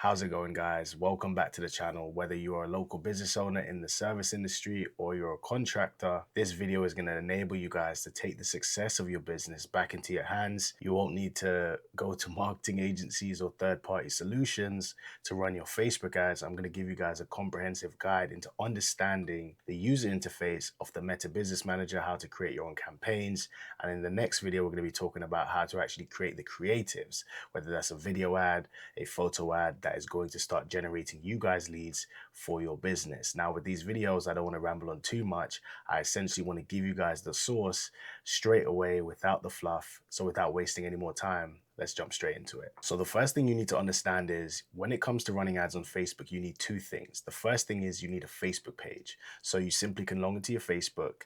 How's it going, guys? Welcome back to the channel. Whether you are a local business owner in the service industry or you're a contractor, this video is going to enable you guys to take the success of your business back into your hands. You won't need to go to marketing agencies or third-party solutions to run your Facebook ads. I'm going to give you guys a comprehensive guide into understanding the user interface of the Meta Business Manager, how to create your own campaigns. And in the next video, we're going to be talking about how to actually create the creatives, whether that's a video ad, a photo ad that is going to start generating you guys leads for your business. Now, with these videos, I don't want to ramble on too much. I essentially want to give you guys the source straight away without the fluff. So without wasting any more time, let's jump straight into it. So the first thing you need to understand is when it comes to running ads on Facebook, you need two things. The first thing is you need a Facebook page. So you simply can log into your Facebook,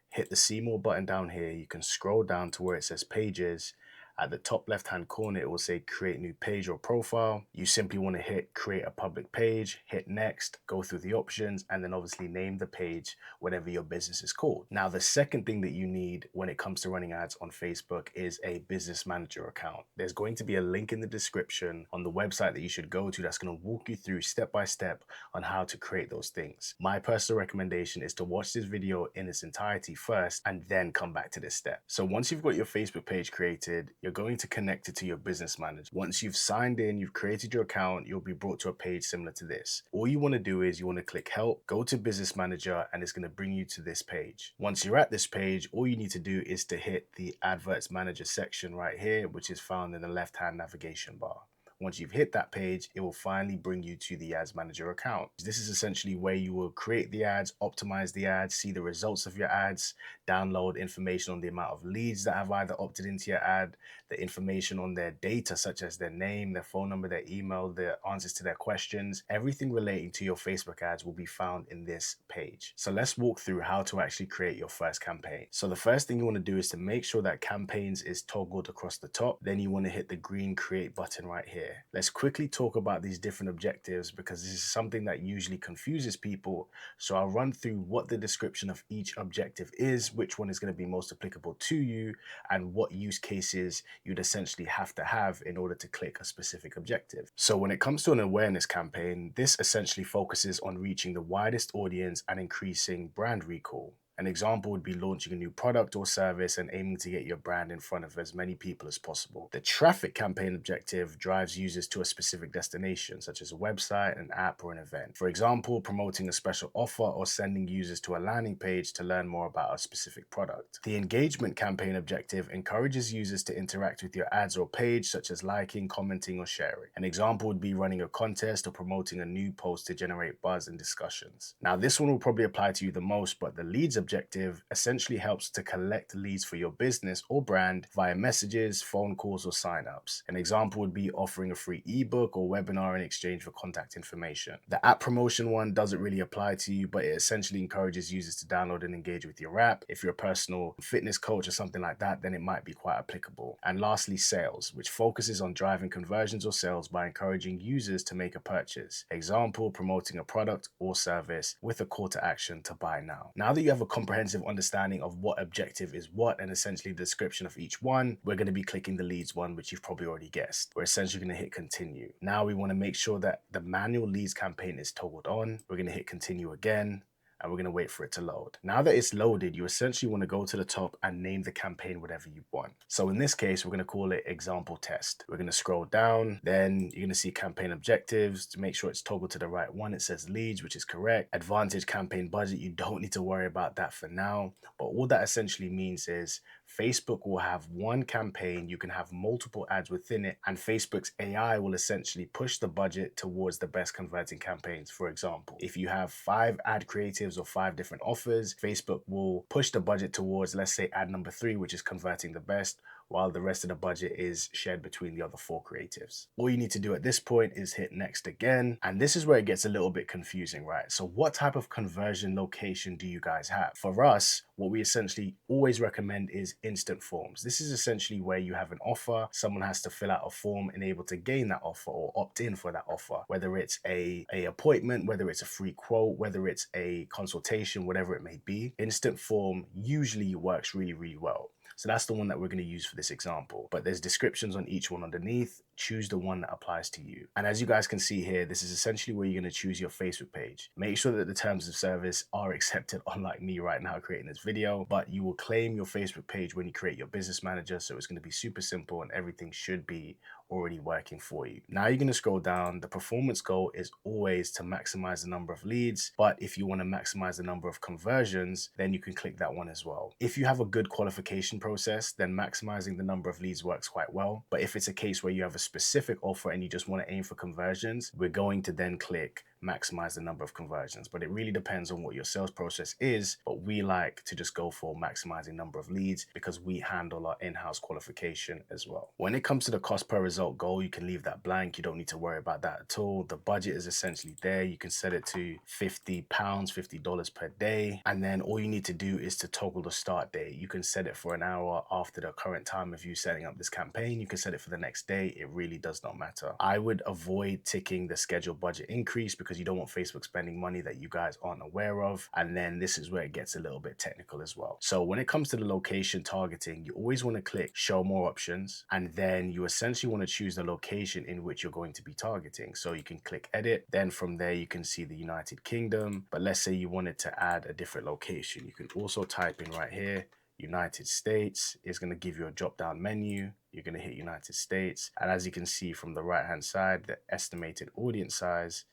hit the see more button down here. You can scroll down to where it says pages. At the top left hand corner, it will say create new page or profile. You simply want to hit create a public page, hit next, go through the options, and then obviously name the page whatever your business is called. Now, the second thing that you need when it comes to running ads on Facebook is a business manager account. There's going to be a link in the description on the website that you should go to that's going to walk you through step by step on how to create those things. My personal recommendation is to watch this video in its entirety first and then come back to this step. So once you've got your Facebook page created, you're going to connect it to your business manager. Once you've signed in, you've created your account, you'll be brought to a page similar to this. All you want to do is you want to click help, go to business manager, and it's going to bring you to this page. Once you're at this page, all you need to do is to hit the adverts manager section right here, which is found in the left-hand navigation bar. Once you've hit that page, it will finally bring you to the ads manager account. This is essentially where you will create the ads, optimize the ads, see the results of your ads, download information on the amount of leads that have either opted into your ad, the information on their data, such as their name, their phone number, their email, their answers to their questions. Everything relating to your Facebook ads will be found in this page. So let's walk through how to actually create your first campaign. So the first thing you want to do is to make sure that campaigns is toggled across the top. Then you want to hit the green create button right here. Let's quickly talk about these different objectives because this is something that usually confuses people. So I'll run through what the description of each objective is, which one is going to be most applicable to you, and what use cases you'd essentially have to have in order to click a specific objective. So when it comes to an awareness campaign, this essentially focuses on reaching the widest audience and increasing brand recall. An example would be launching a new product or service and aiming to get your brand in front of as many people as possible. The traffic campaign objective drives users to a specific destination, such as a website, an app, or an event. For example, promoting a special offer or sending users to a landing page to learn more about a specific product. The engagement campaign objective encourages users to interact with your ads or page, such as liking, commenting, or sharing. An example would be running a contest or promoting a new post to generate buzz and discussions. Now, this one will probably apply to you the most, but the leads objective essentially helps to collect leads for your business or brand via messages, phone calls, or signups. An example would be offering a free ebook or webinar in exchange for contact information. The app promotion one doesn't really apply to you, but it essentially encourages users to download and engage with your app. If you're a personal fitness coach or something like that, then it might be quite applicable. And lastly, sales, which focuses on driving conversions or sales by encouraging users to make a purchase. Example, promoting a product or service with a call to action to buy now. Now that you have a comprehensive understanding of what objective is what and essentially the description of each one, we're going to be clicking the leads one, which you've probably already guessed. We're essentially going to hit continue. Now we want to make sure that the manual leads campaign is toggled on. We're going to hit continue again, and we're going to wait for it to load. Now that it's loaded, you essentially want to go to the top and name the campaign whatever you want. So in this case, we're going to call it example test. We're going to scroll down, then you're going to see campaign objectives. To make sure it's toggled to the right one, it says leads, which is correct. Advantage campaign budget, you don't need to worry about that for now. But all that essentially means is Facebook will have one campaign, you can have multiple ads within it, and Facebook's AI will essentially push the budget towards the best converting campaigns. For example, if you have 5 ad creatives or 5 different offers, Facebook will push the budget towards, let's say, ad number 3, which is converting the best, while the rest of the budget is shared between the other 4 creatives. All you need to do at this point is hit next again. And this is where it gets a little bit confusing, right? So what type of conversion location do you guys have? For us, what we essentially always recommend is instant forms. This is essentially where you have an offer, someone has to fill out a form and able to gain that offer or opt in for that offer, whether it's a appointment, whether it's a free quote, whether it's a consultation, whatever it may be. Instant form usually works really, really well. So that's the one that we're going to use for this example. But there's descriptions on each one underneath. Choose the one that applies to you. And as you guys can see here, this is essentially where you're going to choose your Facebook page. Make sure that the terms of service are accepted, unlike me right now creating this video, but you will claim your Facebook page when you create your business manager. So it's going to be super simple and everything should be already working for you. Now you're going to scroll down. The performance goal is always to maximize the number of leads, but if you want to maximize the number of conversions, then you can click that one as well. If you have a good qualification process, then maximizing the number of leads works quite well. But if it's a case where you have a specific offer and you just want to aim for conversions, we're going to then click maximize the number of conversions. But it really depends on what your sales process is, but we like to just go for maximizing number of leads because we handle our in-house qualification as well. When it comes to the cost per result goal, you can leave that blank. You don't need to worry about that at all. The budget is essentially there. You can set it to £50, $50 per day. And then all you need to do is to toggle the start date. You can set it for an hour after the current time of you setting up this campaign. You can set it for the next day. It really does not matter. I would avoid ticking the scheduled budget increase because you don't want Facebook spending money that you guys aren't aware of. And then this is where it gets a little bit technical as well. So when it comes to the location targeting, you always want to click show more options, and then you essentially want to choose the location in which you're going to be targeting. So you can click edit. Then from there, you can see the United Kingdom. But let's say you wanted to add a different location. You can also type in right here, United States. Is going to give you a drop down menu. You're going to hit United States. And as you can see from the right hand side, the estimated audience size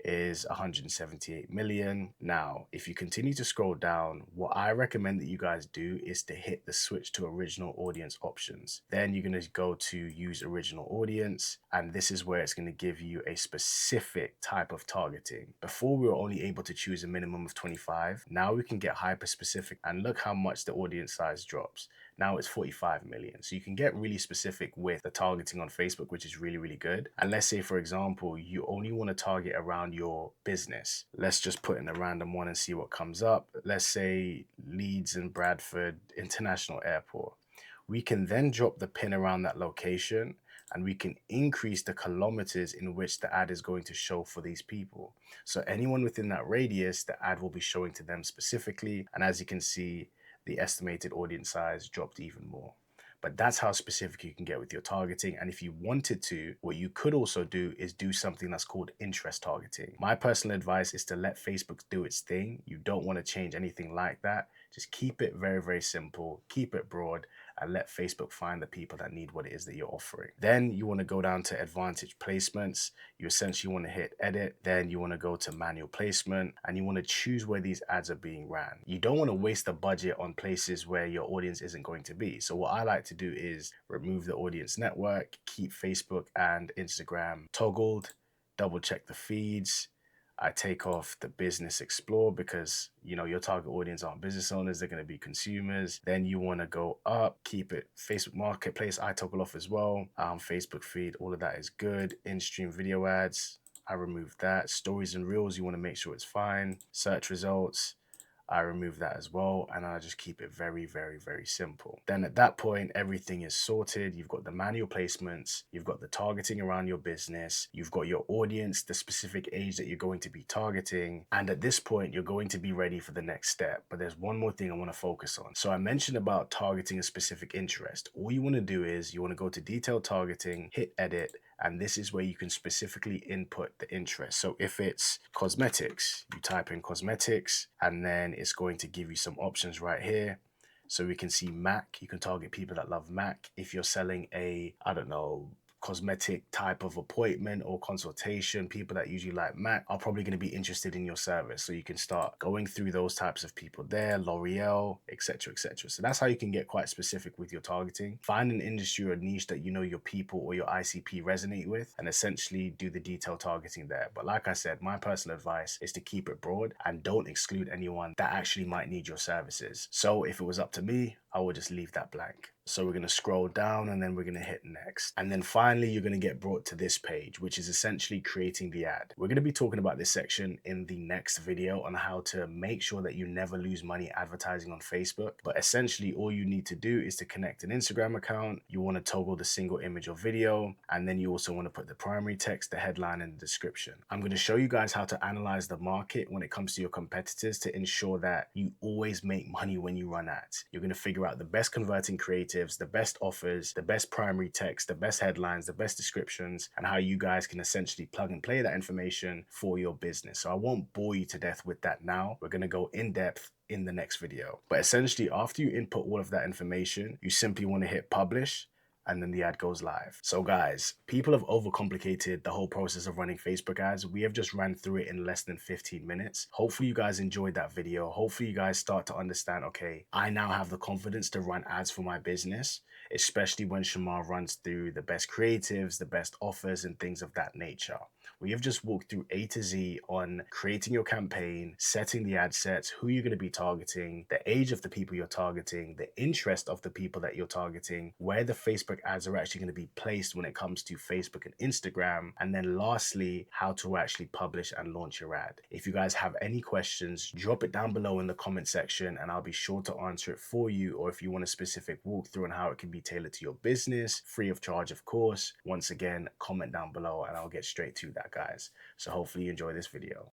is 178 million. Now, if you continue to scroll down, what I recommend that you guys do is to hit the switch to original audience options. Then you're going to go to use original audience, and this is where it's going to give you a specific type of targeting. Before we were only able to choose a minimum of 25. Now we can get hyper specific, and look how much the audience size drops. Now it's 45 million. So you can get really specific with the targeting on Facebook, which is really, really good. And let's say, for example, you only want to target around your business. Let's just put in a random one and see what comes up. Let's say Leeds and Bradford International Airport. We can then drop the pin around that location, and we can increase the kilometers in which the ad is going to show for these people. So anyone within that radius, the ad will be showing to them specifically. And as you can see, the estimated audience size dropped even more. But that's how specific you can get with your targeting. And if you wanted to, what you could also do is do something that's called interest targeting. My personal advice is to let Facebook do its thing. You don't want to change anything like that. Just keep it very, very simple, keep it broad, and let Facebook find the people that need what it is that you're offering. Then you want to go down to advantage placements. You essentially want to hit edit. Then you want to go to manual placement, and you want to choose where these ads are being ran. You don't want to waste the budget on places where your audience isn't going to be. So what I like to do is remove the audience network, keep Facebook and Instagram toggled, double check the feeds. I take off the business explore because, you know, your target audience aren't business owners, they're going to be consumers. Then you want to go up, keep it Facebook marketplace, I toggle off as well. Facebook feed, all of that is good. In-stream video ads, I remove that. Stories and reels, you want to make sure it's fine. Search results, I remove that as well, and I just keep it very, very, very simple. Then at that point, everything is sorted. You've got the manual placements, you've got the targeting around your business, you've got your audience, the specific age that you're going to be targeting, and at this point, you're going to be ready for the next step. But there's one more thing I want to focus on. So I mentioned about targeting a specific interest. All you want to do is you want to go to detailed targeting, hit edit, and this is where you can specifically input the interest. So if it's cosmetics, you type in cosmetics, and then it's going to give you some options right here. So we can see Mac. You can target people that love Mac. If you're selling a, I don't know, cosmetic type of appointment or consultation, people that usually like Mac are probably going to be interested in your service. So you can start going through those types of people there, L'Oreal, etc., etc. So that's how you can get quite specific with your targeting. Find an industry or niche that you know your people or your ICP resonate with, and essentially do the detailed targeting there. But like I said, my personal advice is to keep it broad and don't exclude anyone that actually might need your services. So if it was up to me, I would just leave that blank. So we're going to scroll down and then we're going to hit next. And then finally, you're going to get brought to this page, which is essentially creating the ad. We're going to be talking about this section in the next video on how to make sure that you never lose money advertising on Facebook. But essentially, all you need to do is to connect an Instagram account. You want to toggle the single image or video, and then you also want to put the primary text, the headline, and the description. I'm going to show you guys how to analyze the market when it comes to your competitors to ensure that you always make money when you run ads. You're going to figure out the best converting creatives, the best offers, the best primary text, the best headlines, the best descriptions, and how you guys can essentially plug and play that information for your business. So I won't bore you to death with that now. We're going to go in depth in the next video. But essentially, after you input all of that information, you simply want to hit publish, and then the ad goes live. So guys, people have overcomplicated the whole process of running Facebook ads. We have just ran through it in less than 15 minutes. Hopefully you guys enjoyed that video. Hopefully you guys start to understand, okay, I now have the confidence to run ads for my business, especially when Shemar runs through the best creatives, the best offers, and things of that nature. We have just walked through A to Z on creating your campaign, setting the ad sets, who you're going to be targeting, the age of the people you're targeting, the interest of the people that you're targeting, where the Facebook ads are actually going to be placed when it comes to Facebook and Instagram, and then lastly, how to actually publish and launch your ad. If you guys have any questions, drop it down below in the comment section and I'll be sure to answer it for you. Or if you want a specific walkthrough on how it can be tailored to your business, free of charge, of course, once again, comment down below and I'll get straight to that, guys. So hopefully you enjoy this video.